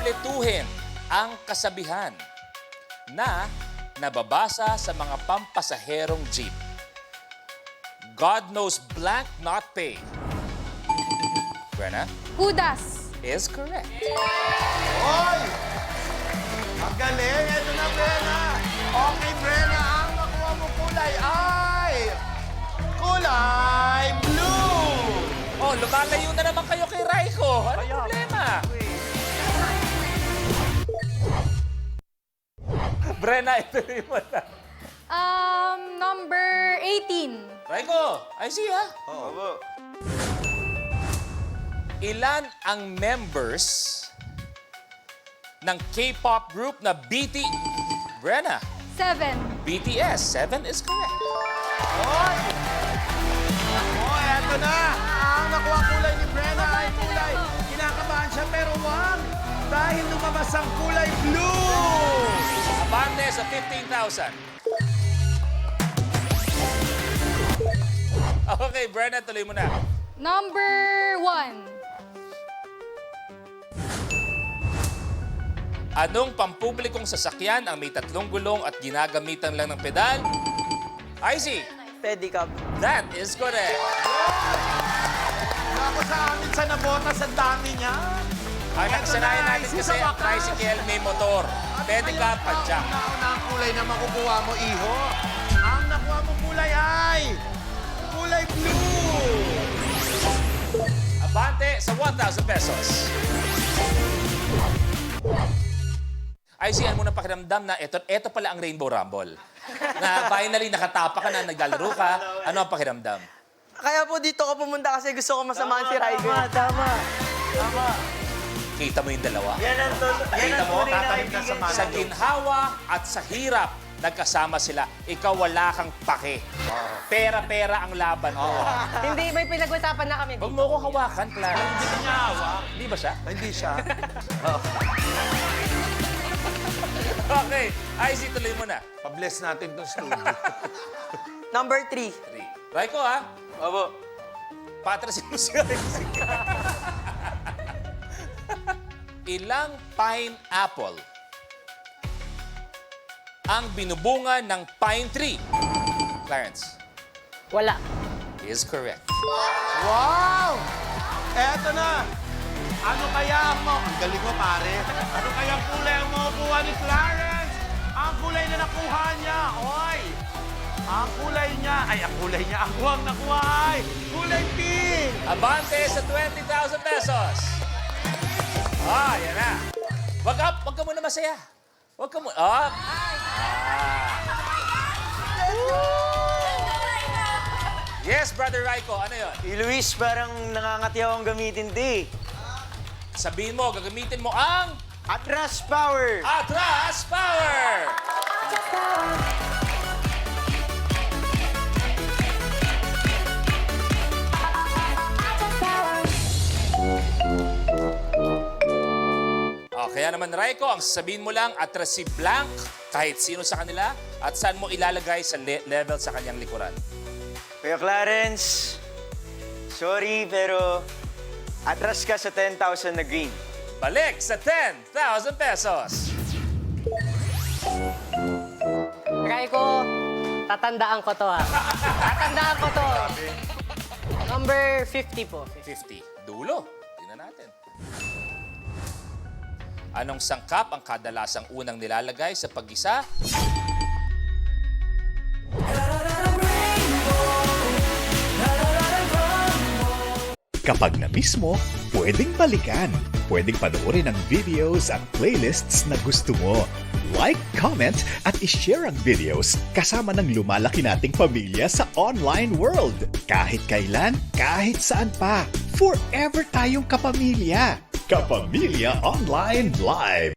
kumpletuhin ang kasabihan na nababasa sa mga pampasaherong jeep. God knows blank not paid. Brenna Judas. is correct. Oy! Ang galing! Ito na, Brenna! Okay, Brenna, ang nakuha mo kulay ay... kulay blue! Oh, lumalayo na naman kayo kay Raiko. Ano problema? Brenna, ituloy mo na. Number 18. Raiko, I see ha. Oo. Ilan ang members ng K-pop group na Brenna? 7. BTS. 7 is correct. Oy! Oy, eto na! Ang nakuha kulay ni Brenna ay kulay. Kinakabahan siya pero wag! Dahil lumabas ang kulay blue! Abante sa 15,000. Okay, Brenna, tuloy mo na. Number 1. Anong pampublikong sasakyan ang may 3 gulong at ginagamitan lang ng pedal? Icy, Pedicab. that is correct. Ako sa amin sa nabota sa dami niya. Ang nakasanayan natin Icy, kasi sa ang wakas. tricycle may motor. Pwede ka pa jack. Una ang kulay na makukuha mo, iho. Ang nakuha mo kulay ay... kulay blue! Abante sa 1,000 pesos. Icy, ano mo na pakiramdam na eto pala ang Rainbow Rumble. Na finally nakatapa ka na, naglalaro ka. Ano ang pakiramdam? Kaya po dito ako pumunta kasi gusto ko masamahan si Ryder. Tama. Kita mo yung dalawa? Yan ang Kita mo? tunay na tatanim ka sa kaibigan. mga- Sa ginhawa at sa hirap, nagkasama sila. Ikaw wala kang pake. Pera-pera ang laban mo. Hindi, may pinag-usapan na kami. Huwag mo ko hawakan, Clara. Hindi ka niya hawak. Hindi ba siya? Hindi siya. Okay. Icy, tuloy mo na. Pabless natin itong studio. Number 3. 3. Raiko, ha? Opo. Patrasin mo si Icy. Ilang pineapple ang binubunga ng pine tree? Clarence Wala. is correct. Wow! Eto na! Ano kaya ang ang galing mo, pare? Ano kaya ang kulay ang makukuha ni Clarence? Ang kulay na nakuha niya, oy! Ang kulay niya, ang kuwang nakuha ay kulay pink! Abante sa 20,000 pesos. Yan na. Wag ka muna masaya. Wag ka muna. Up. Yes, Brother Raiko. Ano yun? Luis, parang nangangatiyaw ang gamitin di. Sabihin mo, gagamitin mo ang Atras Power! Atras Power! Kaya naman, Raiko, ang sabihin mo lang, atras si Blank, kahit sino sa kanila, at saan mo ilalagay sa level sa kanyang likuran. Kuya Clarence, sorry pero atras ka sa 10,000 na green. Balik sa 10,000 pesos. Ryko, tatandaan ko to ha. Tatandaan ko to. Number 50 po. 50. Dulo. Tingnan natin. Anong sangkap ang kadalasang unang nilalagay sa paggisa? Kapag na-miss mo, pwedeng balikan. Pwedeng panoorin ang videos at playlists na gusto mo. Like, comment, at ishare ang videos kasama ng lumalaki nating pamilya sa online world. Kahit kailan, kahit saan pa. Forever tayong kapamilya. Kapamilya Online Live.